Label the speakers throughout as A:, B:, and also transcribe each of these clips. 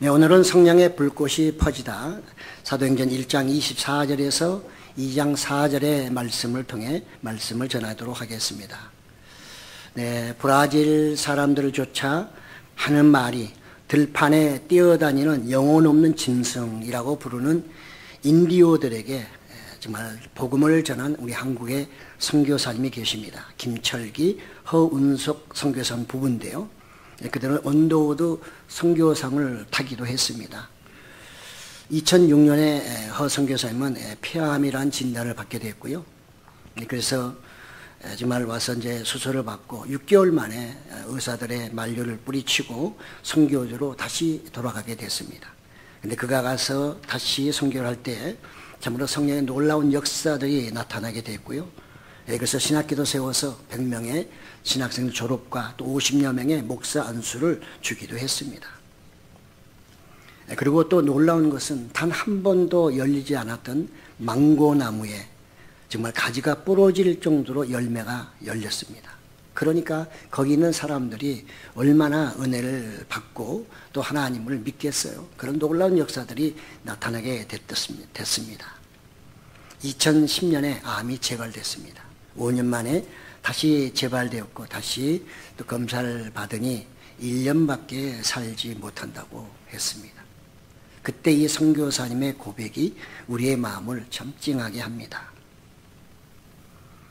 A: 네, 오늘은 성령의 불꽃이 퍼지다 사도행전 1장 24절에서 2장 4절의 말씀을 통해 말씀을 전하도록 하겠습니다. 네, 브라질 사람들을 조차 하는 말이 들판에 뛰어다니는 영혼 없는 짐승이라고 부르는 인디오들에게 정말 복음을 전한 우리 한국의 선교사님이 계십니다. 김철기, 허운석 선교사님 부부인데요. 그들은 언더우드 선교상을 타기도 했습니다. 2006년에 허 선교사님은 폐암이라는 진단을 받게 됐고요. 그래서 정말 와서 이제 수술을 받고 6개월 만에 의사들의 만류를 뿌리치고 선교지로 다시 돌아가게 됐습니다. 근데 그가 가서 다시 선교를 할 때 참으로 성령의 놀라운 역사들이 나타나게 됐고요. 그래서 신학기도 세워서 100명의 신학생 졸업과 또 50여 명의 목사 안수를 주기도 했습니다. 그리고 또 놀라운 것은 단 한 번도 열리지 않았던 망고나무에 정말 가지가 부러질 정도로 열매가 열렸습니다. 그러니까 거기 있는 사람들이 얼마나 은혜를 받고 또 하나님을 믿겠어요. 그런 놀라운 역사들이 나타나게 됐습니다. 2010년에 암이 재발됐습니다. 5년 만에 다시 재발되었고 다시 또 검사를 받으니 1년밖에 살지 못한다고 했습니다. 그때 이 선교사님의 고백이 우리의 마음을 참 찡하게 합니다.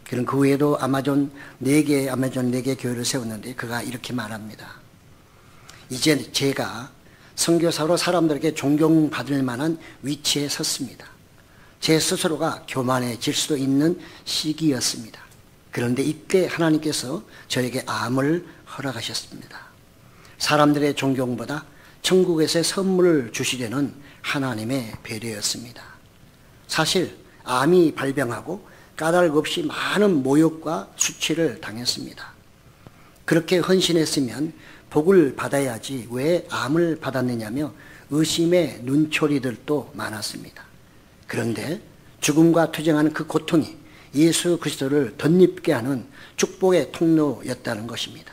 A: 그럼 그 후에도 아마존 4개 교회를 세웠는데 그가 이렇게 말합니다. 이제 제가 선교사로 사람들에게 존경받을 만한 위치에 섰습니다. 제 스스로가 교만해질 수도 있는 시기였습니다. 그런데 이때 하나님께서 저에게 암을 허락하셨습니다. 사람들의 존경보다 천국에서의 선물을 주시려는 하나님의 배려였습니다. 사실 암이 발병하고 까닭 없이 많은 모욕과 수치를 당했습니다. 그렇게 헌신했으면 복을 받아야지 왜 암을 받았느냐며 의심의 눈초리들도 많았습니다. 그런데 죽음과 투쟁하는 그 고통이 예수 그리스도를 덧입게 하는 축복의 통로였다는 것입니다.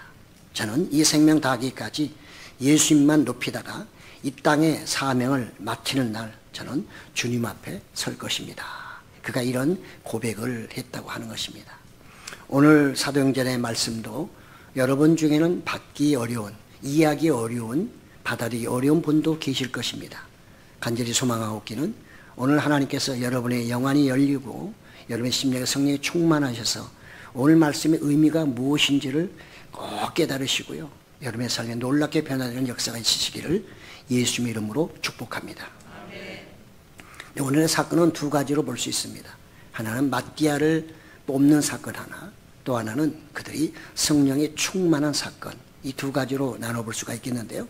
A: 저는 이 생명 다하기까지 예수님만 높이다가 이 땅의 사명을 마치는 날 저는 주님 앞에 설 것입니다. 그가 이런 고백을 했다고 하는 것입니다. 오늘 사도행전의 말씀도 여러분 중에는 받기 어려운, 이해하기 어려운, 받아들이기 어려운 분도 계실 것입니다. 간절히 소망하고 있기는 오늘 하나님께서 여러분의 영안이 열리고 여러분의 심령의 성령이 충만하셔서 오늘 말씀의 의미가 무엇인지를 꼭 깨달으시고요. 여러분의 삶에 놀랍게 변화되는 역사가 있으시기를 예수님의 이름으로 축복합니다. 오늘의 사건은 두 가지로 볼 수 있습니다. 하나는 마띠아를 뽑는 사건 하나, 또 하나는 그들이 성령에 충만한 사건, 이 두 가지로 나눠볼 수가 있겠는데요.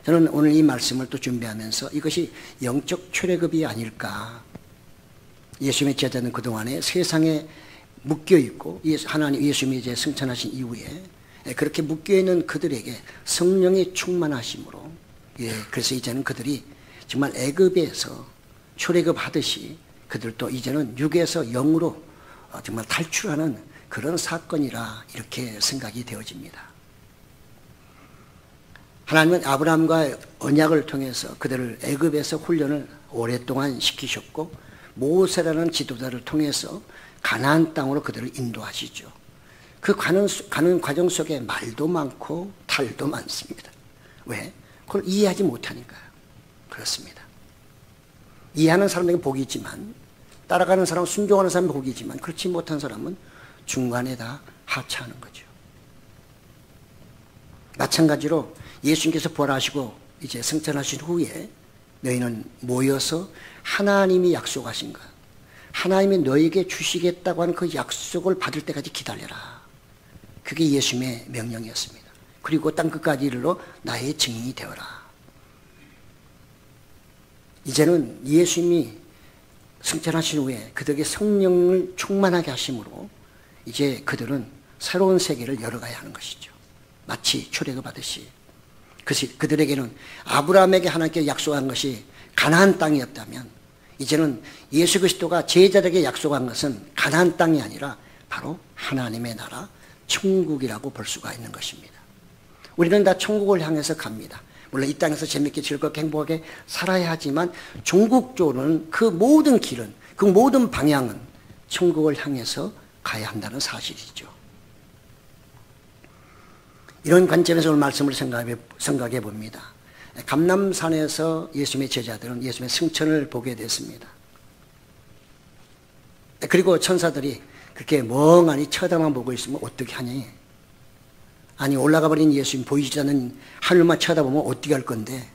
A: 저는 오늘 이 말씀을 또 준비하면서 이것이 영적 출애굽이 아닐까. 예수님의 제자는 그동안에 세상에 묶여있고 하나님 예수님이 이제 승천하신 이후에 그렇게 묶여있는 그들에게 성령의 충만하심으로 그래서 이제는 그들이 정말 애굽에서 출애굽하듯이 그들도 이제는 육에서 영으로 정말 탈출하는 그런 사건이라 이렇게 생각이 되어집니다. 하나님은 아브라함과 언약을 통해서 그들을 애굽에서 훈련을 오랫동안 시키셨고 모세라는 지도자를 통해서 가나안 땅으로 그들을 인도하시죠. 그 가는 과정 속에 말도 많고 탈도 많습니다. 왜? 그걸 이해하지 못하니까요. 그렇습니다. 이해하는 사람에게 복이 있지만 따라가는 사람, 순종하는 사람은 복이 있지만 그렇지 못한 사람은 중간에 다 하차하는 거죠. 마찬가지로 예수님께서 부활하시고 이제 승천하신 후에 너희는 모여서 하나님이 약속하신 것, 하나님이 너에게 주시겠다고 하는 그 약속을 받을 때까지 기다려라. 그게 예수님의 명령이었습니다. 그리고 땅끝까지 이르러 나의 증인이 되어라. 이제는 예수님이 승천하신 후에 그들에게 성령을 충만하게 하심으로 이제 그들은 새로운 세계를 열어가야 하는 것이죠. 마치 출애굽하듯이. 그들에게는 아브라함에게 하나님께 약속한 것이 가나안 땅이었다면 이제는 예수 그리스도가 제자들에게 약속한 것은 가나안 땅이 아니라 바로 하나님의 나라 천국이라고 볼 수가 있는 것입니다. 우리는 다 천국을 향해서 갑니다. 물론 이 땅에서 재밌게 즐겁게 행복하게 살아야 하지만 종국적으로는 그 모든 길은, 그 모든 방향은 천국을 향해서 가야 한다는 사실이죠. 이런 관점에서 오늘 말씀을 생각해 봅니다. 감람산에서 예수님의 제자들은 예수님의 승천을 보게 됐습니다. 그리고 천사들이 그렇게 멍하니 쳐다만 보고 있으면 어떻게 하니? 아니, 올라가 버린 예수님 보이지 않는 하늘만 쳐다보면 어떻게 할 건데?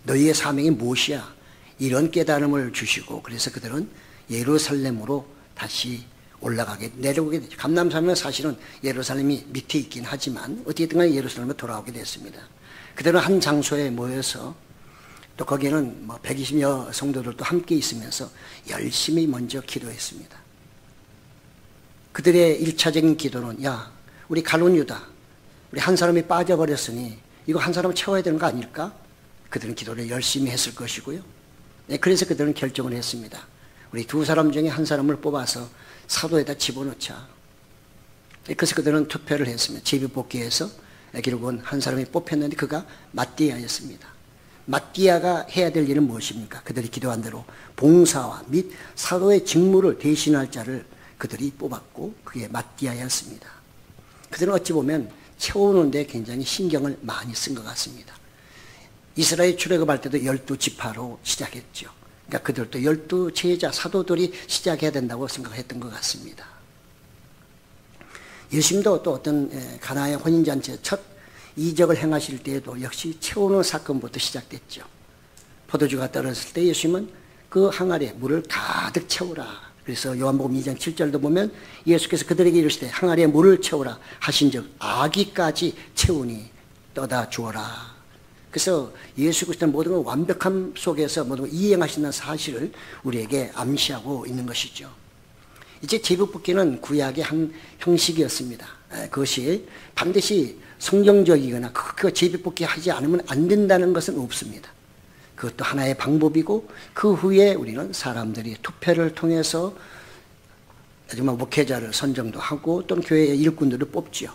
A: 너희의 사명이 무엇이야? 이런 깨달음을 주시고, 그래서 그들은 예루살렘으로 다시 내려오게 되죠. 감람산은 사실은 예루살렘이 밑에 있긴 하지만 어떻게든 간에 예루살렘으로 돌아오게 됐습니다. 그들은 한 장소에 모여서 또 거기에는 120여 성도들도 함께 있으면서 열심히 먼저 기도했습니다. 그들의 1차적인 기도는, 야, 우리 가룟 유다, 우리 한 사람이 빠져버렸으니 이거 한 사람 채워야 되는 거 아닐까? 그들은 기도를 열심히 했을 것이고요. 그래서 그들은 결정을 했습니다. 우리 두 사람 중에 한 사람을 뽑아서 사도에다 집어넣자. 그래서 그들은 투표를 했습니다. 제비뽑기에서 결국은 한 사람이 뽑혔는데 그가 마띠아였습니다. 마띠아가 해야 될 일은 무엇입니까? 그들이 기도한 대로 봉사와 및 사도의 직무를 대신할 자를 그들이 뽑았고 그게 마띠아였습니다. 그들은 어찌 보면 채우는 데 굉장히 신경을 많이 쓴 것 같습니다. 이스라엘 출애굽할 때도 12지파로 시작했죠. 그러니까 그들도 12제자 사도들이 시작해야 된다고 생각했던 것 같습니다. 예수님도 또 어떤 가나의 혼인잔치의 첫 이적을 행하실 때에도 역시 채우는 사건부터 시작됐죠. 포도주가 떨어졌을 때 예수님은 그 항아리에 물을 가득 채우라. 그래서 요한복음 2장 7절도 보면 예수께서 그들에게 이르시되 항아리에 물을 채우라 하신즉 아기까지 채우니 떠다 주어라. 그래서 예수 그리스도는 모든 걸 완벽함 속에서 모든 걸 이행하신다는 사실을 우리에게 암시하고 있는 것이죠. 이제 제비뽑기는 구약의 한 형식이었습니다. 그것이 반드시 성경적이거나 그 제비뽑기 하지 않으면 안 된다는 것은 없습니다. 그것도 하나의 방법이고 그 후에 우리는 사람들이 투표를 통해서 정말 목회자를 선정도 하고 또는 교회의 일꾼들을 뽑지요.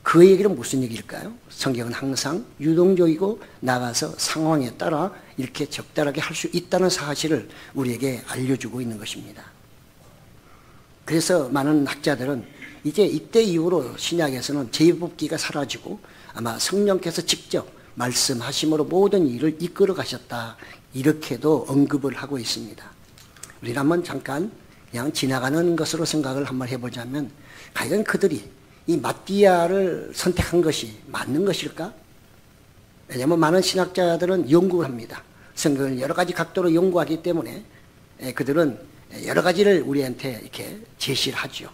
A: 그 얘기는 무슨 얘기일까요? 성경은 항상 유동적이고 나가서 상황에 따라 이렇게 적절하게 할 수 있다는 사실을 우리에게 알려주고 있는 것입니다. 그래서 많은 학자들은 이제 이때 이후로 신약에서는 제비뽑기가 사라지고 아마 성령께서 직접 말씀하심으로 모든 일을 이끌어 가셨다, 이렇게도 언급을 하고 있습니다. 우리는 한번 잠깐 그냥 지나가는 것으로 생각을 한번 해보자면 과연 그들이 이 마띠아를 선택한 것이 맞는 것일까? 왜냐하면 많은 신학자들은 연구를 합니다. 성경을 여러 가지 각도로 연구하기 때문에 그들은 여러 가지를 우리한테 이렇게 제시를 하죠.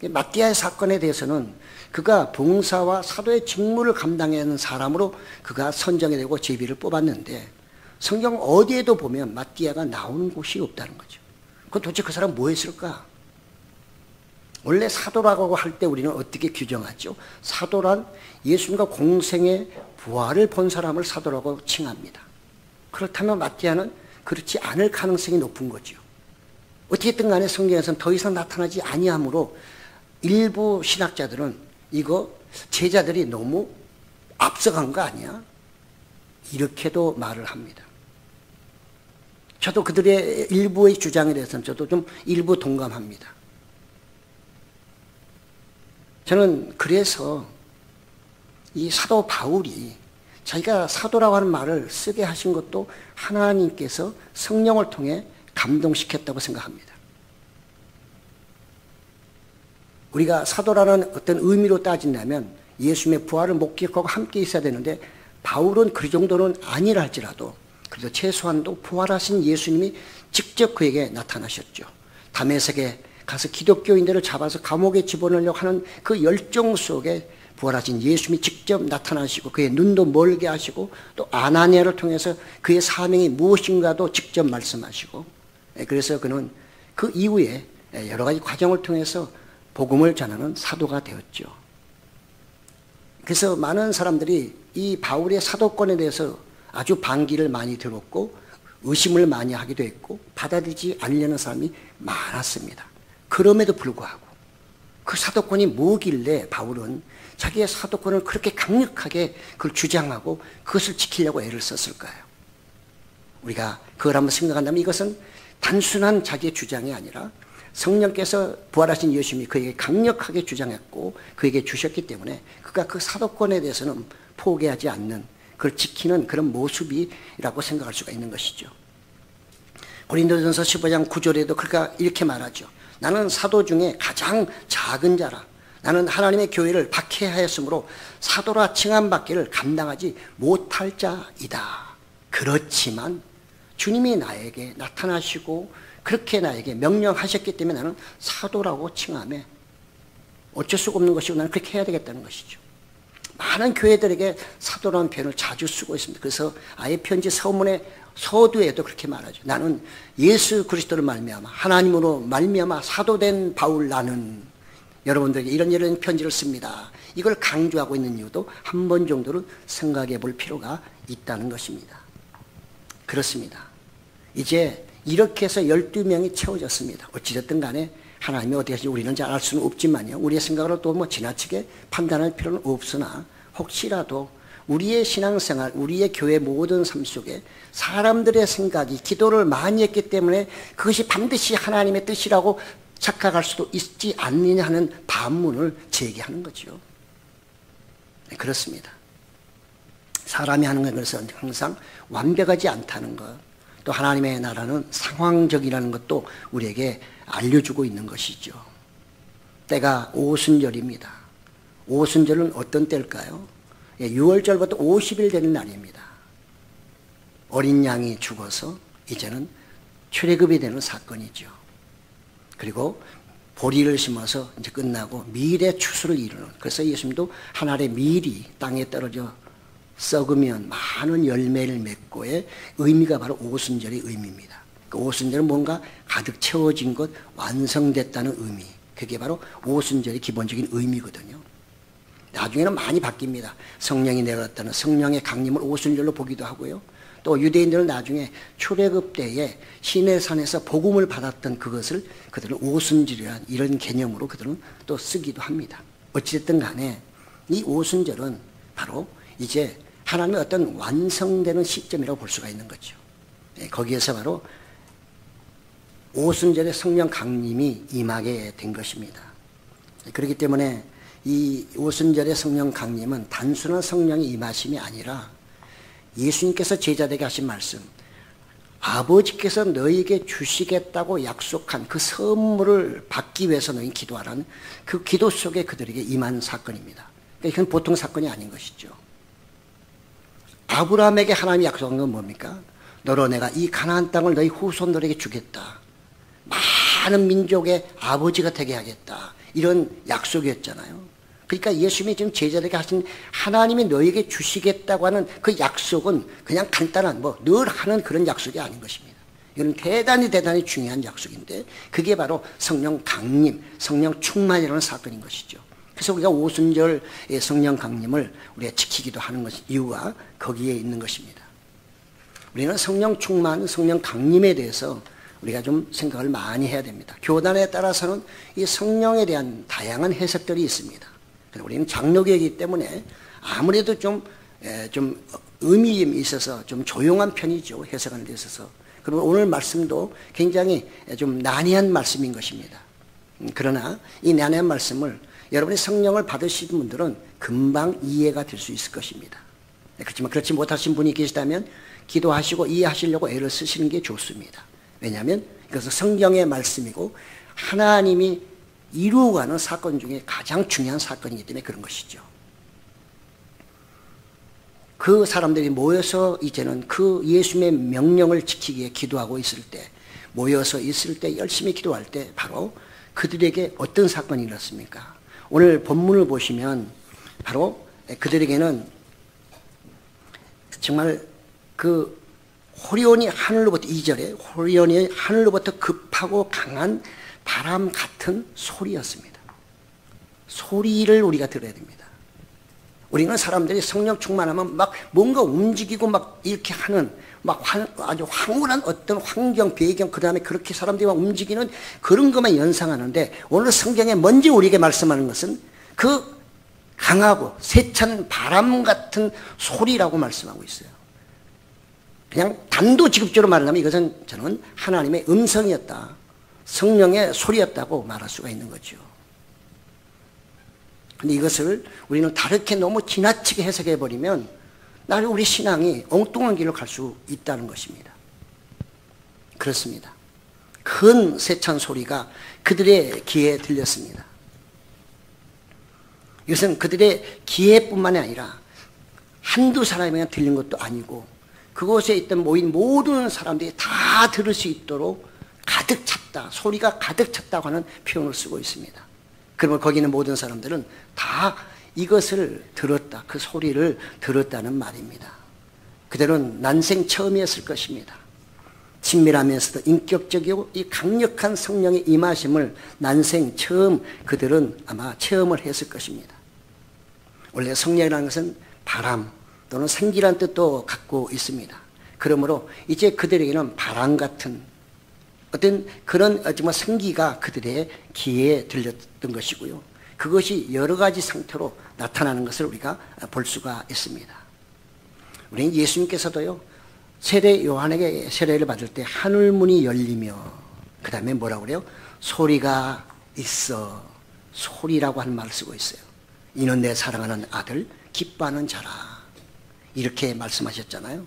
A: 마띠아의 사건에 대해서는 그가 봉사와 사도의 직무를 감당해야 하는 사람으로 그가 선정이 되고 제비를 뽑았는데 성경 어디에도 보면 마띠아가 나오는 곳이 없다는 거죠. 그럼 도대체 그 사람 뭐 했을까? 원래 사도라고 할 때 우리는 어떻게 규정하죠? 사도란 예수님과 공생의 부활을 본 사람을 사도라고 칭합니다. 그렇다면 마띠아는 그렇지 않을 가능성이 높은 거죠. 어떻게든 간에 성경에서는 더 이상 나타나지 아니하므로 일부 신학자들은 이거 제자들이 너무 앞서간 거 아니야? 이렇게도 말을 합니다. 저도 그들의 일부의 주장에 대해서는 저도 좀 일부 동감합니다. 저는 그래서 이 사도 바울이 자기가 사도라고 하는 말을 쓰게 하신 것도 하나님께서 성령을 통해 감동시켰다고 생각합니다. 우리가 사도라는 어떤 의미로 따진다면 예수님의 부활을 목격하고 함께 있어야 되는데 바울은 그 정도는 아니라 할지라도 그래도 최소한도 부활하신 예수님이 직접 그에게 나타나셨죠. 다메섹에 가서 기독교인들을 잡아서 감옥에 집어넣으려고 하는 그 열정 속에 부활하신 예수님이 직접 나타나시고 그의 눈도 멀게 하시고 또 아나니아를 통해서 그의 사명이 무엇인가도 직접 말씀하시고 그래서 그는 그 이후에 여러 가지 과정을 통해서 복음을 전하는 사도가 되었죠. 그래서 많은 사람들이 이 바울의 사도권에 대해서 아주 반기를 많이 들었고 의심을 많이 하기도 했고 받아들이지 않으려는 사람이 많았습니다. 그럼에도 불구하고 그 사도권이 뭐길래 바울은 자기의 사도권을 그렇게 강력하게 그걸 주장하고 그것을 지키려고 애를 썼을까요? 우리가 그걸 한번 생각한다면 이것은 단순한 자기의 주장이 아니라 성령께서 부활하신 예수님이 그에게 강력하게 주장했고 그에게 주셨기 때문에 그가 그 사도권에 대해서는 포기하지 않는, 그걸 지키는 그런 모습이라고 생각할 수가 있는 것이죠. 고린도전서 15장 9절에도 그가 이렇게 말하죠. 나는 사도 중에 가장 작은 자라. 나는 하나님의 교회를 박해하였으므로 사도라 칭함받기를 감당하지 못할 자이다. 그렇지만 주님이 나에게 나타나시고 그렇게 나에게 명령하셨기 때문에 나는 사도라고 칭함해. 어쩔 수가 없는 것이고 나는 그렇게 해야 되겠다는 것이죠. 많은 교회들에게 사도라는 표현을 자주 쓰고 있습니다. 그래서 아예 편지 서문의 서두에도 그렇게 말하죠. 나는 예수 그리스도를 말미암아 하나님으로 말미암아 사도된 바울 나는, 여러분들에게 이런 편지를 씁니다. 이걸 강조하고 있는 이유도 한 번 정도는 생각해 볼 필요가 있다는 것입니다. 그렇습니다. 이제 이렇게 해서 12명이 채워졌습니다. 어찌됐든 간에 하나님이 어떻게 하시는지 우리는 잘 알 수는 없지만요. 우리의 생각으로 또 뭐 지나치게 판단할 필요는 없으나 혹시라도 우리의 신앙생활, 우리의 교회 모든 삶 속에 사람들의 생각이 기도를 많이 했기 때문에 그것이 반드시 하나님의 뜻이라고 착각할 수도 있지 않느냐 하는 반문을 제기하는 거죠. 네, 그렇습니다. 사람이 하는 것은 항상 완벽하지 않다는 것, 또 하나님의 나라는 상황적이라는 것도 우리에게 알려주고 있는 것이죠. 때가 오순절입니다. 오순절은 어떤 때일까요? 6월절부터 50일 되는 날입니다. 어린 양이 죽어서 이제는 출애굽이 되는 사건이죠. 그리고 보리를 심어서 이제 끝나고 밀의 추수를 이루는, 그래서 예수님도 한 알의 밀이 땅에 떨어져 썩으면 많은 열매를 맺고의 의미가 바로 오순절의 의미입니다. 그 오순절은 뭔가 가득 채워진 것, 완성됐다는 의미, 그게 바로 오순절의 기본적인 의미거든요. 나중에는 많이 바뀝니다. 성령이 내려왔다는 성령의 강림을 오순절로 보기도 하고요. 또 유대인들은 나중에 출애굽 때에 시내산에서 복음을 받았던 그것을 그들은 오순절이라는 이런 개념으로 그들은 또 쓰기도 합니다. 어찌됐든 간에 이 오순절은 바로 이제 하나님의 어떤 완성되는 시점이라고 볼 수가 있는 거죠. 거기에서 바로 오순절의 성령 강림이 임하게 된 것입니다. 그렇기 때문에 이 오순절의 성령 강림은 단순한 성령의 임하심이 아니라 예수님께서 제자들에게 하신 말씀, 아버지께서 너희에게 주시겠다고 약속한 그 선물을 받기 위해서 너희 기도하라는 그 기도 속에 그들에게 임한 사건입니다. 이건 보통 사건이 아닌 것이죠. 아브라함에게 하나님이 약속한 건 뭡니까? 너로 내가 이 가나안 땅을 너희 후손들에게 주겠다. 많은 민족의 아버지가 되게 하겠다. 이런 약속이었잖아요. 그러니까 예수님이 지금 제자들에게 하신 하나님이 너에게 주시겠다고 하는 그 약속은 그냥 간단한 늘 하는 그런 약속이 아닌 것입니다. 이건 대단히 중요한 약속인데 그게 바로 성령 강림, 성령 충만이라는 사건인 것이죠. 그래서 우리가 오순절의 성령 강림을 우리가 지키기도 하는 이유가 거기에 있는 것입니다. 우리는 성령 충만, 성령 강림에 대해서 우리가 좀 생각을 많이 해야 됩니다. 교단에 따라서는 이 성령에 대한 다양한 해석들이 있습니다. 우리는 장로교이기 때문에 아무래도 좀 의미에 있어서 좀 조용한 편이죠. 해석하는 데 있어서. 그리고 오늘 말씀도 굉장히 좀 난해한 말씀인 것입니다. 그러나 이 난해한 말씀을 여러분이 성령을 받으신 분들은 금방 이해가 될 수 있을 것입니다. 그렇지만 그렇지 못하신 분이 계시다면 기도하시고 이해하시려고 애를 쓰시는 게 좋습니다. 왜냐하면 이것은 성경의 말씀이고 하나님이 이루어가는 사건 중에 가장 중요한 사건이기 때문에 그런 것이죠. 그 사람들이 모여서 이제는 그 예수님의 명령을 지키기 위해 기도하고 있을 때, 모여서 있을 때, 열심히 기도할 때 바로 그들에게 어떤 사건이 일어났습니까? 오늘 본문을 보시면 바로 그들에게는 정말 그 호련이 하늘로부터 2절에 호련이 하늘로부터 급하고 강한 바람 같은 소리였습니다. 소리를 우리가 들어야 됩니다. 우리는 사람들이 성령 충만하면 막 뭔가 움직이고 막 이렇게 하는 아주 황홀한 어떤 환경, 배경, 그 다음에 그렇게 사람들이 막 움직이는 그런 것만 연상하는데 오늘 성경에 먼저 우리에게 말씀하는 것은 그 강하고 세찬 바람 같은 소리라고 말씀하고 있어요. 그냥 단도직입적으로 말하면 이것은 저는 하나님의 음성이었다, 성령의 소리였다고 말할 수가 있는 거죠. 근데 이것을 우리는 다르게 너무 지나치게 해석해 버리면 나중에 우리 신앙이 엉뚱한 길로 갈 수 있다는 것입니다. 그렇습니다. 큰 세찬 소리가 그들의 귀에 들렸습니다. 이것은 그들의 귀에뿐만이 아니라 한두 사람에게 들린 것도 아니고 그곳에 있던 모인 모든 사람들이 다 들을 수 있도록 가득 찼다, 소리가 가득 찼다고 하는 표현을 쓰고 있습니다. 그러면 거기 있는 모든 사람들은 다 이것을 들었다, 그 소리를 들었다는 말입니다. 그들은 난생 처음이었을 것입니다. 친밀하면서도 인격적이고 이 강력한 성령의 임하심을 난생 처음 그들은 아마 체험을 했을 것입니다. 원래 성령이라는 것은 바람 또는 생기라는 뜻도 갖고 있습니다. 그러므로 이제 그들에게는 바람 같은 어떤 그런 정말 생기가 그들의 귀에 들렸던 것이고요. 그것이 여러 가지 상태로 나타나는 것을 우리가 볼 수가 있습니다. 우리는 예수님께서도요, 세례 요한에게 세례를 받을 때 하늘문이 열리며 그 다음에 뭐라고 그래요? 소리가 있어. 소리라고 하는 말을 쓰고 있어요. 이는 내 사랑하는 아들 기뻐하는 자라, 이렇게 말씀하셨잖아요.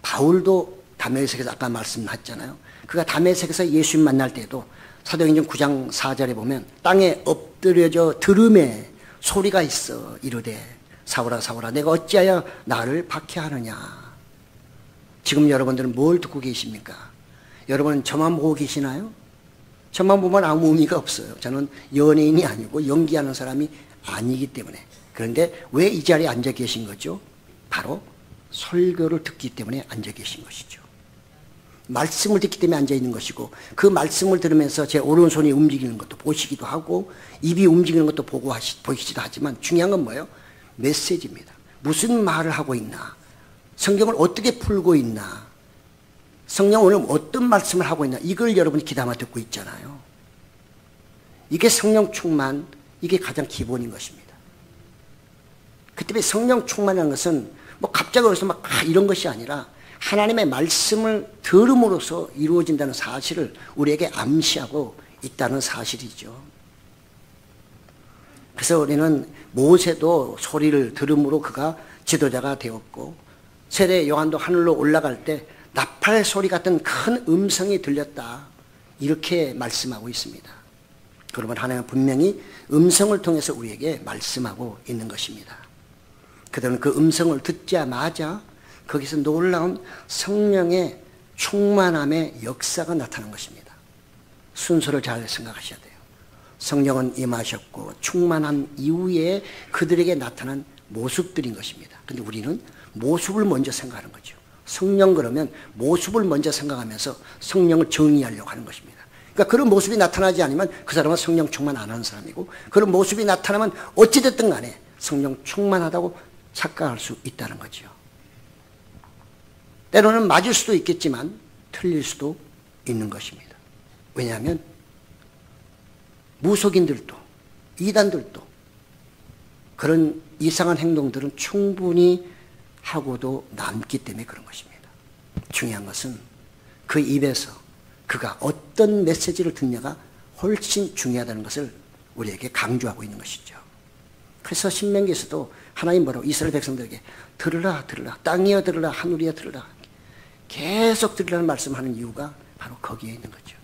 A: 바울도 다메섹에서 아까 말씀하셨잖아요. 그가 다메섹에서 예수님 만날 때도 사도행전 9장 4절에 보면 땅에 엎드려져 들음에 소리가 있어 이르되 사울아 사울아 내가 어찌하여 나를 박해하느냐. 지금 여러분들은 뭘 듣고 계십니까? 여러분은 저만 보고 계시나요? 저만 보면 아무 의미가 없어요. 저는 연예인이 아니고 연기하는 사람이 아니기 때문에. 그런데 왜 이 자리에 앉아 계신 거죠? 바로 설교를 듣기 때문에 앉아 계신 것이죠. 말씀을 듣기 때문에 앉아 있는 것이고, 그 말씀을 들으면서 제 오른손이 움직이는 것도 보시기도 하고 입이 움직이는 것도 보이시기도 하지만 중요한 건 뭐예요? 메시지입니다. 무슨 말을 하고 있나, 성경을 어떻게 풀고 있나, 성령 오늘 어떤 말씀을 하고 있나, 이걸 여러분이 귀담아 듣고 있잖아요. 이게 성령 충만, 이게 가장 기본인 것입니다. 그 때문에 성령 충만이라는 것은 뭐 갑자기 어디서 막 이런 것이 아니라 하나님의 말씀을 들음으로써 이루어진다는 사실을 우리에게 암시하고 있다는 사실이죠. 그래서 우리는 모세도 소리를 들음으로 그가 지도자가 되었고, 세례 요한도 하늘로 올라갈 때 나팔 소리 같은 큰 음성이 들렸다, 이렇게 말씀하고 있습니다. 그러면 하나님은 분명히 음성을 통해서 우리에게 말씀하고 있는 것입니다. 그들은 그 음성을 듣자마자 거기서 놀라운 성령의 충만함의 역사가 나타난 것입니다. 순서를 잘 생각하셔야 돼요. 성령은 임하셨고 충만한 이후에 그들에게 나타난 모습들인 것입니다. 그런데 우리는 모습을 먼저 생각하는 거죠. 성령 그러면 모습을 먼저 생각하면서 성령을 정의하려고 하는 것입니다. 그러니까 그런 모습이 나타나지 않으면 그 사람은 성령 충만 안 하는 사람이고, 그런 모습이 나타나면 어찌됐든 간에 성령 충만하다고 착각할 수 있다는 거죠. 때로는 맞을 수도 있겠지만 틀릴 수도 있는 것입니다. 왜냐하면 무속인들도 이단들도 그런 이상한 행동들은 충분히 하고도 남기 때문에 그런 것입니다. 중요한 것은 그 입에서 그가 어떤 메시지를 듣냐가 훨씬 중요하다는 것을 우리에게 강조하고 있는 것이죠. 그래서 신명기에서도 하나님 뭐라고 이스라엘 백성들에게 들으라 들으라, 땅이여 들으라, 하늘이여 들으라, 계속 들으라는 말씀하는 이유가 바로 거기에 있는 거죠.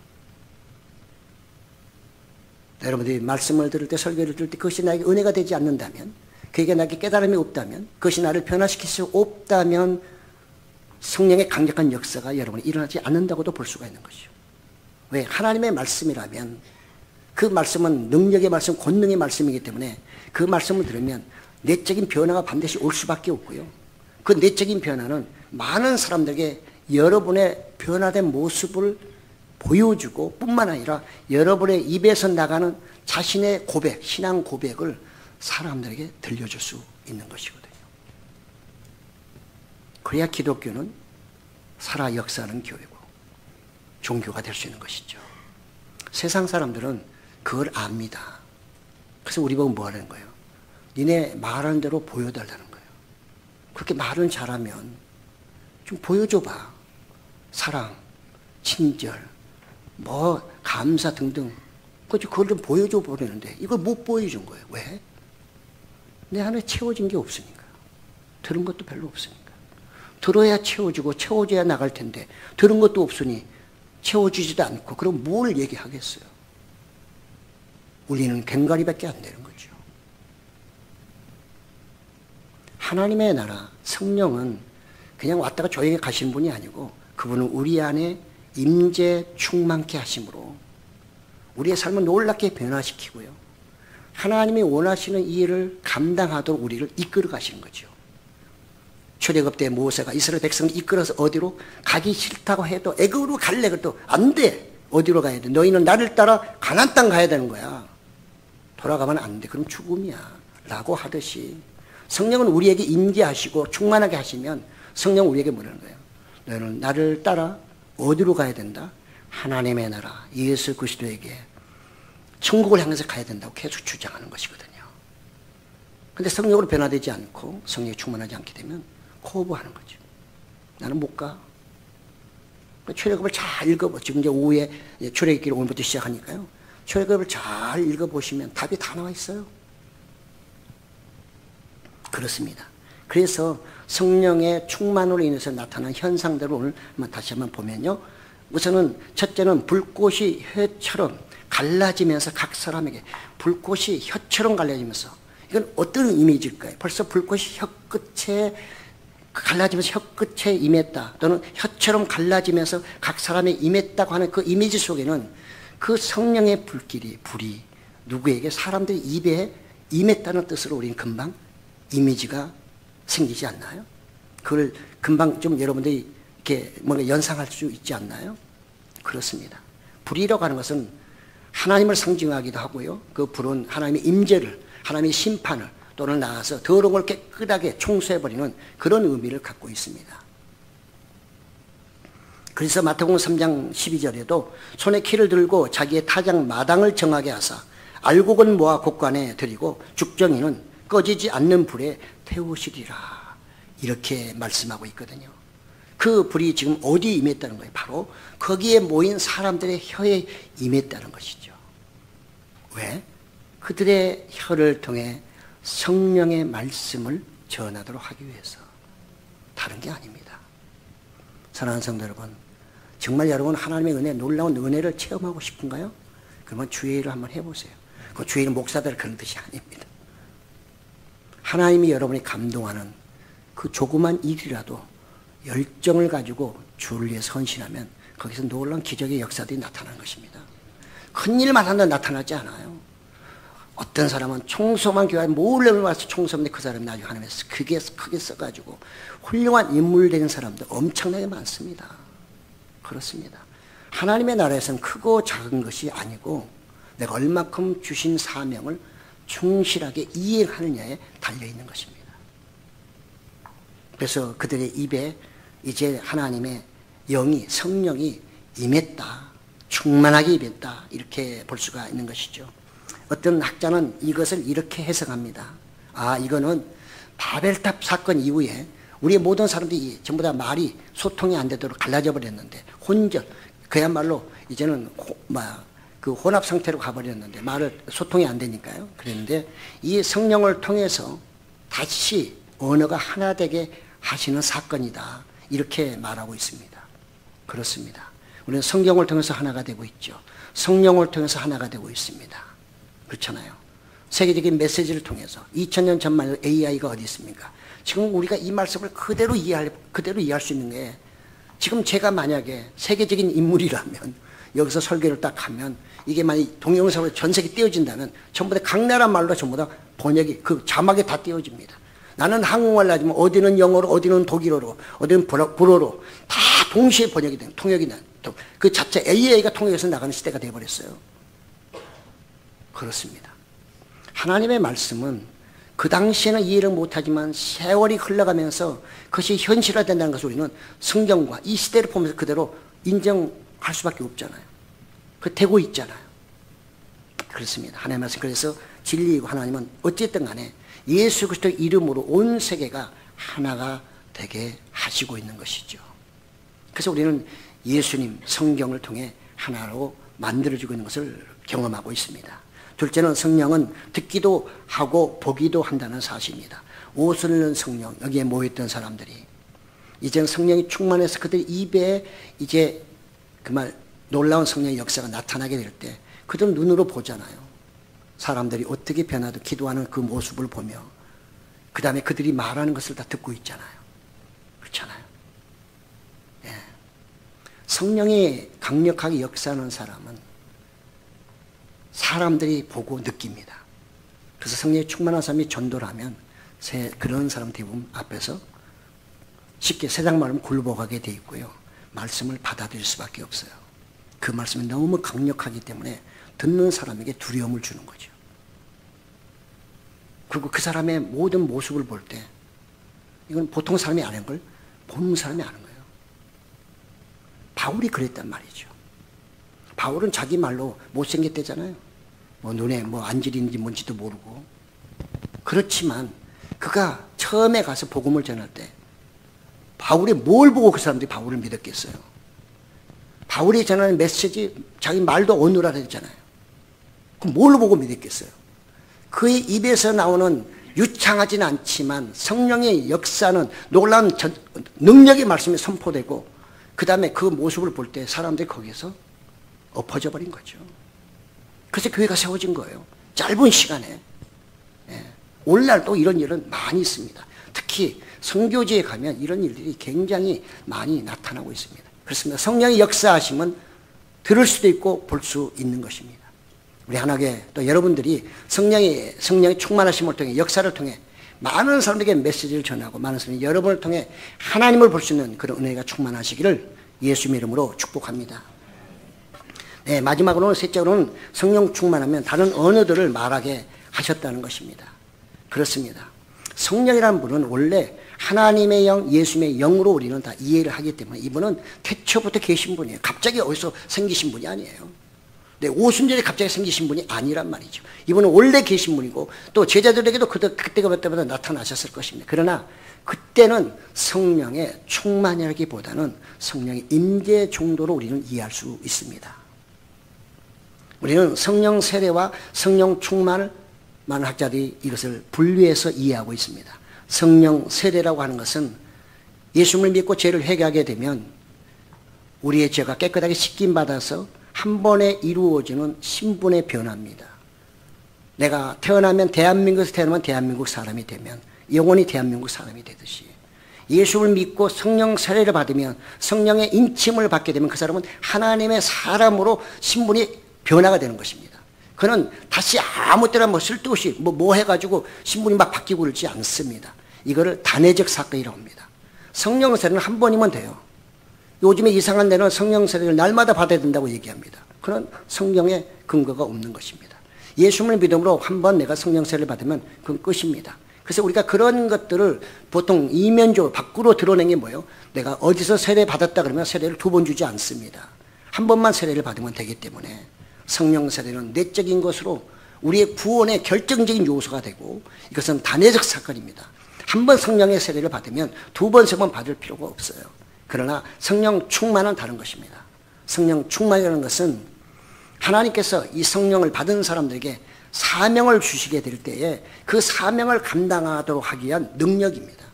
A: 여러분들이 말씀을 들을 때, 설교를 들을 때 그것이 나에게 은혜가 되지 않는다면, 그에게 나에게 깨달음이 없다면, 그것이 나를 변화시킬 수 없다면 성령의 강력한 역사가 여러분이 일어나지 않는다고도 볼 수가 있는 것이죠. 왜? 하나님의 말씀이라면 그 말씀은 능력의 말씀, 권능의 말씀이기 때문에 그 말씀을 들으면 내적인 변화가 반드시 올 수밖에 없고요. 그 내적인 변화는 많은 사람들에게 여러분의 변화된 모습을 보여주고 뿐만 아니라 여러분의 입에서 나가는 자신의 고백, 신앙 고백을 사람들에게 들려줄 수 있는 것이거든요. 그래야 기독교는 살아 역사하는 교회고 종교가 될 수 있는 것이죠. 세상 사람들은 그걸 압니다. 그래서 우리 보고 뭐 하는 거예요? 니네 말하는 대로 보여달라는 거예요. 그렇게 말은 잘하면 좀 보여줘봐. 사랑, 친절, 뭐 감사 등등. 그걸 좀 보여줘 버리는데 이걸 못 보여준 거예요. 왜? 내 안에 채워진 게 없으니까. 들은 것도 별로 없으니까. 들어야 채워지고 채워져야 나갈 텐데 들은 것도 없으니 채워주지도 않고 그럼 뭘 얘기하겠어요? 우리는 괭가리밖에 안 되는 거죠. 하나님의 나라, 성령은 그냥 왔다가 조용히 가시는 분이 아니고 그분은 우리 안에 임재 충만케 하심으로 우리의 삶을 놀랍게 변화시키고요. 하나님이 원하시는 이 일을 감당하도록 우리를 이끌어 가시는 거죠. 출애굽 때 모세가 이스라엘 백성을 이끌어서 어디로 가기 싫다고 해도 애굽으로 갈래 그래도 안 돼. 어디로 가야 돼? 너희는 나를 따라 가나안 땅 가야 되는 거야. 돌아가면 안 돼. 그럼 죽음이야. 라고 하듯이 성령은 우리에게 임재하시고 충만하게 하시면 성령은 우리에게 뭐라는 거예요? 너희는 나를 따라 어디로 가야 된다? 하나님의 나라 예수 그리스도에게 천국을 향해서 가야 된다고 계속 주장하는 것이거든요. 근데 성령으로 변화되지 않고 성령이 충만하지 않게 되면 거부하는 거죠. 나는 못 가. 출애굽을 잘 읽어보. 지금 이제 오후에 출애굽기를 오늘부터 시작하니까요. 출애굽을 잘 읽어보시면 답이 다 나와 있어요. 그렇습니다. 그래서 성령의 충만으로 인해서 나타난 현상들을 오늘 다시 한번 보면요. 우선은 첫째는 불꽃이 혀처럼 갈라지면서 각 사람에게 불꽃이 혀처럼 갈라지면서 이건 어떤 이미지일까요? 벌써 불꽃이 혀끝에 갈라지면서 혀끝에 임했다 또는 혀처럼 갈라지면서 각 사람에 임했다고 하는 그 이미지 속에는 그 성령의 불이 누구에게 사람들의 입에 임했다는 뜻으로 우리는 금방 이미지가 생기지 않나요? 그걸 금방 좀 여러분들이 이렇게 뭔가 연상할 수 있지 않나요? 그렇습니다. 불이라고 하는 것은 하나님을 상징하기도 하고요. 그 불은 하나님의 임재를, 하나님의 심판을 또는 나아서 더러운 걸 깨끗하게 청소해버리는 그런 의미를 갖고 있습니다. 그래서 마태복음 3장 12절에도 손에 키를 들고 자기의 타작 마당을 정하게 하사 알곡은 모아 곡간에 들이고 죽정이는 꺼지지 않는 불에 태우시리라 이렇게 말씀하고 있거든요. 그 불이 지금 어디에 임했다는 거예요? 바로 거기에 모인 사람들의 혀에 임했다는 것이죠. 왜? 그들의 혀를 통해 성령의 말씀을 전하도록 하기 위해서. 다른 게 아닙니다. 사랑하는 성도 여러분, 정말 여러분 하나님의 은혜, 놀라운 은혜를 체험하고 싶은가요? 그러면 주의를 한번 해보세요. 그 주의는 목사들 그런 뜻이 아닙니다. 하나님이 여러분이 감동하는 그 조그만 일이라도 열정을 가지고 주를 위해 헌신하면 거기서 놀라운 기적의 역사들이 나타나는 것입니다. 큰일만 한다 나타나지 않아요. 어떤 사람은 청소만 교회에 몰래 와서 청소하는데 그 사람이 나중에 하나님께서 크게 써가지고 훌륭한 인물 되는 사람들 엄청나게 많습니다. 그렇습니다. 하나님의 나라에서는 크고 작은 것이 아니고 내가 얼마큼 주신 사명을 충실하게 이행하느냐에 달려있는 것입니다. 그래서 그들의 입에 이제 하나님의 영이 성령이 임했다. 충만하게 임했다. 이렇게 볼 수가 있는 것이죠. 어떤 학자는 이것을 이렇게 해석합니다. 아, 이거는 바벨탑 사건 이후에 우리의 모든 사람들이 전부 다 말이 소통이 안 되도록 갈라져 버렸는데 혼절, 그야말로 이제는 그 혼합 상태로 가버렸는데 말을 소통이 안 되니까요. 그랬는데 이 성령을 통해서 다시 언어가 하나 되게 하시는 사건이다. 이렇게 말하고 있습니다. 그렇습니다. 우리는 성경을 통해서 하나가 되고 있죠. 성령을 통해서 하나가 되고 있습니다. 그렇잖아요. 세계적인 메시지를 통해서 2000년 전만 AI가 어디 있습니까? 지금 우리가 이 말씀을 그대로 이해할 수 있는 게 지금 제가 만약에 세계적인 인물이라면 여기서 설교를 딱 하면 이게 만약 동영상으로 전 세계 띄워진다면 전부 다 각 나라 말로 전부 다 번역이 그 자막에 다 띄워집니다. 나는 한국말 하지만 어디는 영어로 어디는 독일어로 어디는 불어로 다 동시에 번역이 되는 통역이 난 그 자체 AI가 통역해서 나가는 시대가 되어버렸어요. 그렇습니다. 하나님의 말씀은 그 당시에는 이해를 못하지만 세월이 흘러가면서 그것이 현실화된다는 것을 우리는 성경과 이 시대를 보면서 그대로 인정할 수밖에 없잖아요. 그 되고 있잖아요. 그렇습니다. 하나님의 말씀 그래서 진리이고 하나님은 어쨌든 간에 예수 그리스도 이름으로 온 세계가 하나가 되게 하시고 있는 것이죠. 그래서 우리는 예수님 성경을 통해 하나로 만들어지고 있는 것을 경험하고 있습니다. 둘째는 성령은 듣기도 하고 보기도 한다는 사실입니다. 옷을 입는 성령, 여기에 모였던 사람들이 이제는 성령이 충만해서 그들 입에 이제 그말 놀라운 성령의 역사가 나타나게 될 때 그들은 눈으로 보잖아요. 사람들이 어떻게 변화도 기도하는 그 모습을 보며 그 다음에 그들이 말하는 것을 다 듣고 있잖아요. 그렇잖아요. 예. 성령이 강력하게 역사하는 사람은 사람들이 보고 느낍니다. 그래서 성령이 충만한 사람이 전도를 하면 그런 사람 대부분 앞에서 쉽게 세상 말하면 굴복하게 돼 있고요. 말씀을 받아들일 수밖에 없어요. 그 말씀이 너무 강력하기 때문에 듣는 사람에게 두려움을 주는 거죠. 그리고 그 사람의 모든 모습을 볼 때 이건 보통 사람이 아는 걸 보는 사람이 아는 거예요. 바울이 그랬단 말이죠. 바울은 자기 말로 못생겼대잖아요. 뭐 눈에 뭐 안질인지 뭔지도 모르고. 그렇지만 그가 처음에 가서 복음을 전할 때 바울이 뭘 보고 그 사람들이 바울을 믿었겠어요? 바울이 전하는 메시지 자기 말도 어눌하다 했잖아요. 그럼 뭘 보고 믿었겠어요? 그의 입에서 나오는 유창하지는 않지만 성령의 역사는 놀라운 능력의 말씀이 선포되고 그 다음에 그 모습을 볼 때 사람들이 거기에서 엎어져 버린 거죠. 그래서 교회가 세워진 거예요. 짧은 시간에. 예. 오늘날도 이런 일은 많이 있습니다. 특히 선교지에 가면 이런 일들이 굉장히 많이 나타나고 있습니다. 그렇습니다. 성령의 역사하심은 들을 수도 있고 볼 수 있는 것입니다. 우리 하나교회 또 여러분들이 성령의 충만하심을 통해 역사를 통해 많은 사람들에게 메시지를 전하고 많은 사람이 여러분을 통해 하나님을 볼 수 있는 그런 은혜가 충만하시기를 예수님의 이름으로 축복합니다. 네, 마지막으로는 셋째로는 성령 충만하면 다른 언어들을 말하게 하셨다는 것입니다. 그렇습니다. 성령이라는 분은 원래 하나님의 영, 예수님의 영으로 우리는 다 이해를 하기 때문에 이분은 태초부터 계신 분이에요. 갑자기 어디서 생기신 분이 아니에요. 네, 오순절에 갑자기 생기신 분이 아니란 말이죠. 이분은 원래 계신 분이고 또 제자들에게도 그때마다 나타나셨을 것입니다. 그러나 그때는 성령의 충만이라기보다는 성령의 임재 정도로 우리는 이해할 수 있습니다. 우리는 성령 세례와 성령 충만을 많은 학자들이 이것을 분류해서 이해하고 있습니다. 성령 세례라고 하는 것은 예수님을 믿고 죄를 회개하게 되면 우리의 죄가 깨끗하게 씻김받아서 한 번에 이루어지는 신분의 변화입니다. 내가 태어나면 대한민국에서 태어나면 대한민국 사람이 되면 영원히 대한민국 사람이 되듯이 예수를 믿고 성령 세례를 받으면 성령의 인침을 받게 되면 그 사람은 하나님의 사람으로 신분이 변화가 되는 것입니다. 그는 다시 아무 때나 뭐 쓸데없이 뭐 해가지고 신분이 막 바뀌고 그러지 않습니다. 이거를 단회적 사건이라고 합니다. 성령 세례는 한 번이면 돼요. 요즘에 이상한 데는 성령 세례를 날마다 받아야 된다고 얘기합니다. 그런 성령의 근거가 없는 것입니다. 예수님을 믿음으로 한 번 내가 성령 세례를 받으면 그건 끝입니다. 그래서 우리가 그런 것들을 보통 이면적으로 밖으로 드러낸 게 뭐예요? 내가 어디서 세례 받았다 그러면 세례를 2번 주지 않습니다. 한 번만 세례를 받으면 되기 때문에 성령 세례는 내적인 것으로 우리의 구원의 결정적인 요소가 되고 이것은 단회적 사건입니다. 한 번 성령의 세례를 받으면 2번, 3번 받을 필요가 없어요. 그러나 성령 충만은 다른 것입니다. 성령 충만이라는 것은 하나님께서 이 성령을 받은 사람들에게 사명을 주시게 될 때에 그 사명을 감당하도록 하기 위한 능력입니다.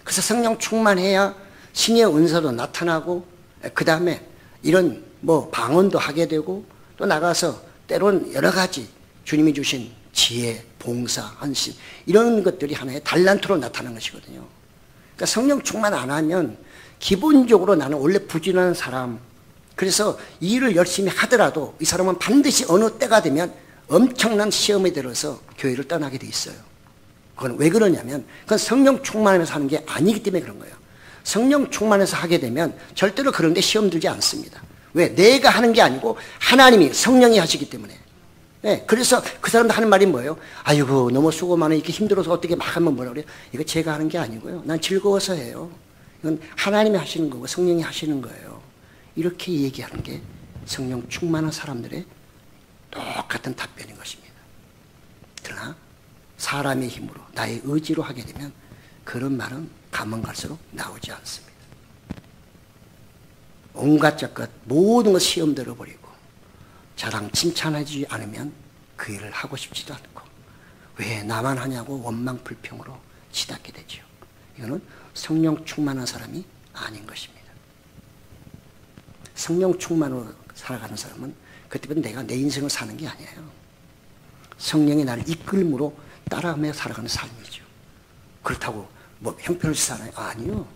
A: 그래서 성령 충만해야 신의 은사도 나타나고 그 다음에 이런 뭐 방언도 하게 되고 또 나가서 때로는 여러 가지 주님이 주신 지혜, 봉사, 헌신 이런 것들이 하나의 달란트로 나타나는 것이거든요. 그러니까 성령 충만 안 하면 기본적으로 나는 원래 부진한 사람, 그래서 일을 열심히 하더라도 이 사람은 반드시 어느 때가 되면 엄청난 시험에 들어서 교회를 떠나게 돼 있어요. 그건 왜 그러냐면 그건 성령 충만하면서 하는 게 아니기 때문에 그런 거예요. 성령 충만해서 하게 되면 절대로 그런 데 시험 들지 않습니다. 왜? 내가 하는 게 아니고 하나님이 성령이 하시기 때문에. 네, 그래서 그 사람들 하는 말이 뭐예요? 아이고 너무 수고 많아 이렇게 힘들어서 어떻게 막 하면 뭐라 그래요? 이거 제가 하는 게 아니고요. 난 즐거워서 해요. 이건 하나님이 하시는 거고 성령이 하시는 거예요. 이렇게 얘기하는 게 성령 충만한 사람들의 똑같은 답변인 것입니다. 그러나 사람의 힘으로 나의 의지로 하게 되면 그런 말은 가면 갈수록 나오지 않습니다. 온갖 것껏 모든 것 시험 들어버리고 자랑 칭찬하지 않으면 그 일을 하고 싶지도 않고 왜 나만 하냐고 원망 불평으로 치닫게 되죠. 이거는 성령 충만한 사람이 아닌 것입니다. 성령 충만으로 살아가는 사람은 그때부터 내가 내 인생을 사는 게 아니에요. 성령이 나를 이끌므로 따라가며 살아가는 삶이죠. 그렇다고 뭐 형편없이 살아요? 아니요.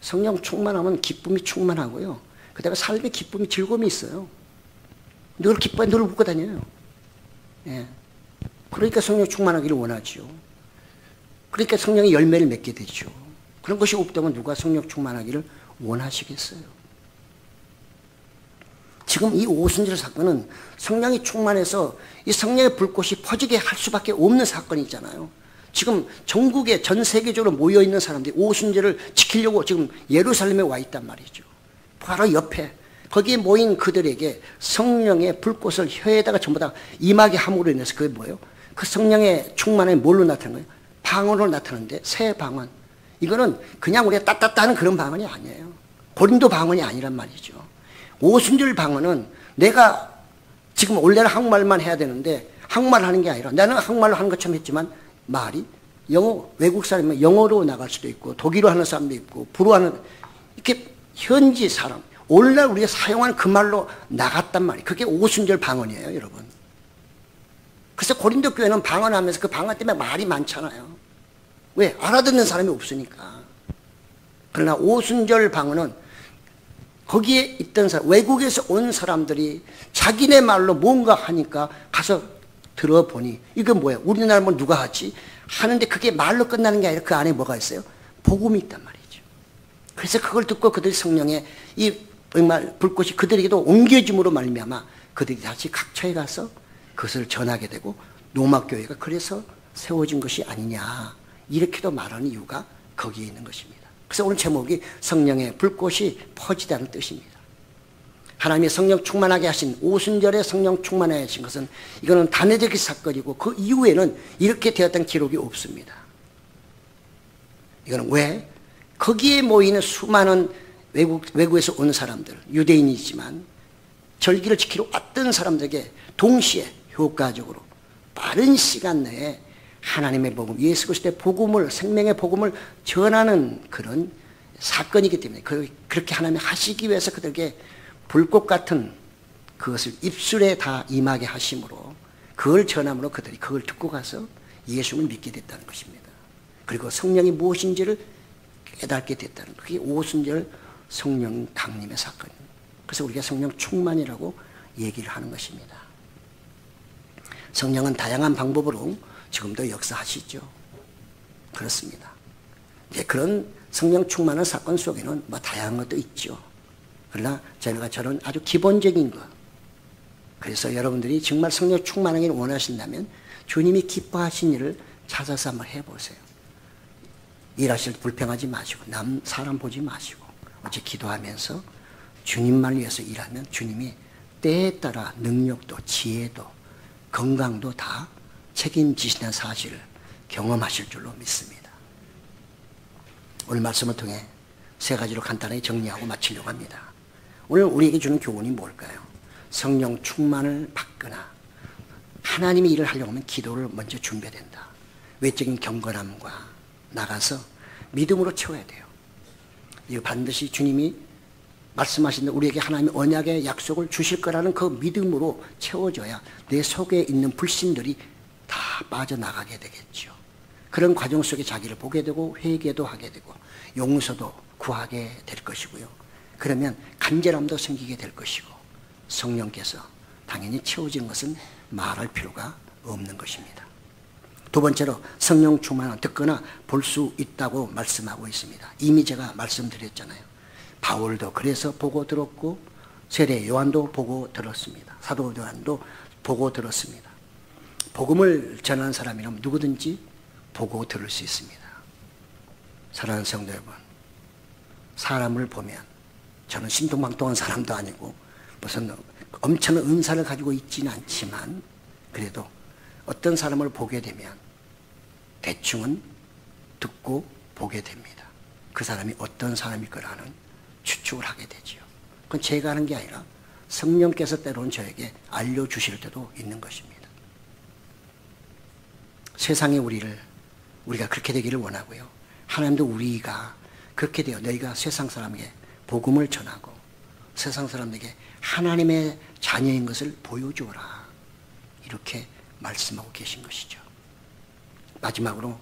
A: 성령 충만하면 기쁨이 충만하고요. 그다음에 삶의 기쁨이 즐거움이 있어요. 늘 기뻐, 늘 웃고 다녀요. 예. 그러니까 성령 충만하기를 원하죠. 그러니까 성령의 열매를 맺게 되죠. 그런 것이 없다면 누가 성령 충만하기를 원하시겠어요? 지금 이 오순절 사건은 성령이 충만해서 이 성령의 불꽃이 퍼지게 할 수밖에 없는 사건이잖아요. 지금 전국에 전 세계적으로 모여있는 사람들이 오순절을 지키려고 지금 예루살렘에 와 있단 말이죠. 바로 옆에 거기에 모인 그들에게 성령의 불꽃을 혀에다가 전부 다 임하게 함으로 인해서 그게 뭐예요? 그 성령의 충만함이 뭘로 나타나는 거예요? 방언으로 나타나는데 새 방언. 이거는 그냥 우리가 따따따 하는 그런 방언이 아니에요. 고린도 방언이 아니란 말이죠. 오순절 방언은 내가 지금 원래는 한국말만 해야 되는데 한국말 하는 게 아니라 나는 한국말로 하는 것처럼 했지만 말이 영어, 외국 사람이면 영어로 나갈 수도 있고 독일어 하는 사람도 있고 불어 하는 이렇게 현지 사람 오늘날 우리가 사용하는 그 말로 나갔단 말이에요. 그게 오순절 방언이에요, 여러분. 그래서 고린도 교회는 방언하면서 그 방언 때문에 말이 많잖아요. 왜? 알아듣는 사람이 없으니까. 그러나 오순절 방언은 거기에 있던 사람, 외국에서 온 사람들이 자기네 말로 뭔가 하니까 가서 들어보니 이건 뭐야? 우리나라 뭐 누가 하지? 하는데 그게 말로 끝나는 게 아니라 그 안에 뭐가 있어요? 복음이 있단 말이죠. 그래서 그걸 듣고 그들이 성령의 이 정말 불꽃이 그들에게도 옮겨짐으로 말미암아 그들이 다시 각처에 가서 그것을 전하게 되고 노막교회가 그래서 세워진 것이 아니냐 이렇게도 말하는 이유가 거기에 있는 것입니다. 그래서 오늘 제목이 성령의 불꽃이 퍼지다는 뜻입니다. 하나님의 성령 충만하게 하신 오순절에 성령 충만하게 하신 것은 이거는 단회적인 사건이고 그 이후에는 이렇게 되었던 기록이 없습니다. 이거는 왜? 거기에 모이는 수많은 외국에서 온 사람들, 유대인이지만 절기를 지키러 왔던 사람들에게 동시에 효과적으로 빠른 시간 내에 하나님의 복음, 예수 그리스도의 복음을, 생명의 복음을 전하는 그런 사건이기 때문에 그렇게 하나님이 하시기 위해서 그들에게 불꽃 같은 그것을 입술에 다 임하게 하심으로 그걸 전함으로 그들이 그걸 듣고 가서 예수를 믿게 됐다는 것입니다. 그리고 성령이 무엇인지를 깨닫게 됐다는 그게 오순절 성령 강림의 사건입니다. 그래서 우리가 성령 충만이라고 얘기를 하는 것입니다. 성령은 다양한 방법으로 지금도 역사하시죠. 그렇습니다. 그런 성령 충만한 사건 속에는 뭐 다양한 것도 있죠. 그러나 저는 아주 기본적인 것. 그래서 여러분들이 정말 성령 충만하기를 원하신다면 주님이 기뻐하신 일을 찾아서 한번 해보세요. 일하실 때 불평하지 마시고 남 사람 보지 마시고 어째 기도하면서 주님만 위해서 일하면 주님이 때에 따라 능력도 지혜도 건강도 다 책임지시는 사실을 경험하실 줄로 믿습니다. 오늘 말씀을 통해 세 가지로 간단하게 정리하고 마치려고 합니다. 오늘 우리에게 주는 교훈이 뭘까요? 성령 충만을 받거나 하나님의 일을 하려고 하면 기도를 먼저 준비해야 된다. 외적인 경건함과 나가서 믿음으로 채워야 돼요. 이거 반드시 주님이 말씀하신 우리에게 하나님의 언약의 약속을 주실 거라는 그 믿음으로 채워져야 내 속에 있는 불신들이 다 빠져나가게 되겠죠. 그런 과정 속에 자기를 보게 되고 회개도 하게 되고 용서도 구하게 될 것이고요. 그러면 간절함도 생기게 될 것이고 성령께서 당연히 채워진 것은 말할 필요가 없는 것입니다. 두 번째로 성령 충만은 듣거나 볼 수 있다고 말씀하고 있습니다. 이미 제가 말씀드렸잖아요. 바울도 그래서 보고 들었고 세례 요한도 보고 들었습니다. 사도 요한도 보고 들었습니다. 복음을 전하는 사람이라면 누구든지 보고 들을 수 있습니다. 사랑하는 성도 여러분, 사람을 보면 저는 신통방통한 사람도 아니고 무슨 엄청난 은사를 가지고 있지는 않지만 그래도 어떤 사람을 보게 되면 대충은 듣고 보게 됩니다. 그 사람이 어떤 사람일 거라는 추측을 하게 되지요. 그건 제가 하는 게 아니라 성령께서 때로는 저에게 알려주실 때도 있는 것입니다. 세상에 우리가 그렇게 되기를 원하고요. 하나님도 우리가 그렇게 되어 너희가 세상 사람에게 복음을 전하고 세상 사람에게 하나님의 자녀인 것을 보여주어라. 이렇게 말씀하고 계신 것이죠. 마지막으로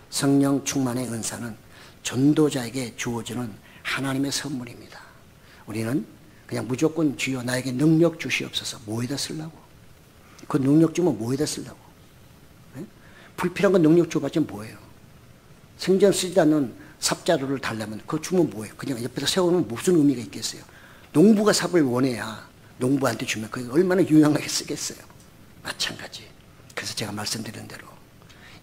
A: 성령 충만의 은사는 전도자에게 주어지는 하나님의 선물입니다. 우리는 그냥 무조건 주여 나에게 능력 주시옵소서. 뭐에다 쓰려고? 그 능력 주면 뭐에다 쓰려고? 네? 불필요한 건 능력 줘봤자 뭐예요? 생전 쓰지 않는 삽자루를 달라면 그거 주면 뭐예요? 그냥 옆에서 세우면 무슨 의미가 있겠어요? 농부가 삽을 원해야 농부한테 주면 그게 얼마나 유용하게 쓰겠어요? 마찬가지. 그래서 제가 말씀드린 대로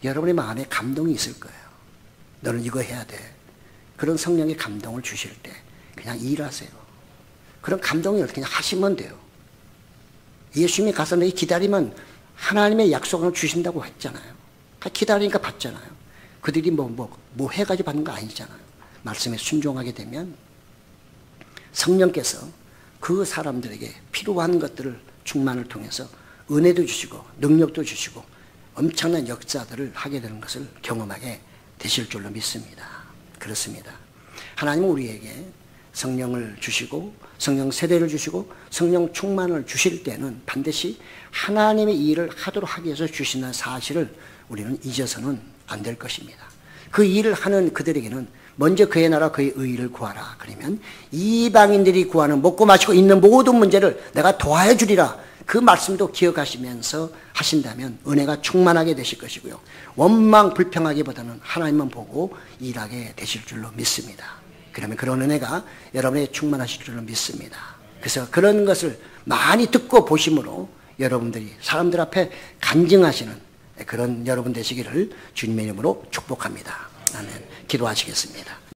A: 여러분의 마음에 감동이 있을 거예요. 너는 이거 해야 돼. 그런 성령의 감동을 주실 때 그냥 일하세요. 그런 감동을 그냥 하시면 돼요. 예수님이 가서 너희 기다리면 하나님의 약속을 주신다고 했잖아요. 기다리니까 받잖아요. 그들이 뭐 해가지고 받는 거 아니잖아요. 말씀에 순종하게 되면 성령께서 그 사람들에게 필요한 것들을 충만을 통해서 은혜도 주시고 능력도 주시고 엄청난 역사들을 하게 되는 것을 경험하게 되실 줄로 믿습니다. 그렇습니다. 하나님은 우리에게 성령을 주시고 성령 세례를 주시고 성령 충만을 주실 때는 반드시 하나님의 일을 하도록 하기 위해서 주시는 사실을 우리는 잊어서는 안 될 것입니다. 그 일을 하는 그들에게는 먼저 그의 나라 그의 의를 구하라. 그러면 이방인들이 구하는 먹고 마시고 있는 모든 문제를 내가 도와해 주리라. 그 말씀도 기억하시면서 하신다면 은혜가 충만하게 되실 것이고요. 원망 불평하기보다는 하나님만 보고 일하게 되실 줄로 믿습니다. 그러면 그런 은혜가 여러분에게 충만하실 줄로 믿습니다. 그래서 그런 것을 많이 듣고 보심으로 여러분들이 사람들 앞에 간증하시는 그런 여러분 되시기를 주님의 이름으로 축복합니다. 아멘. 기도하시겠습니다.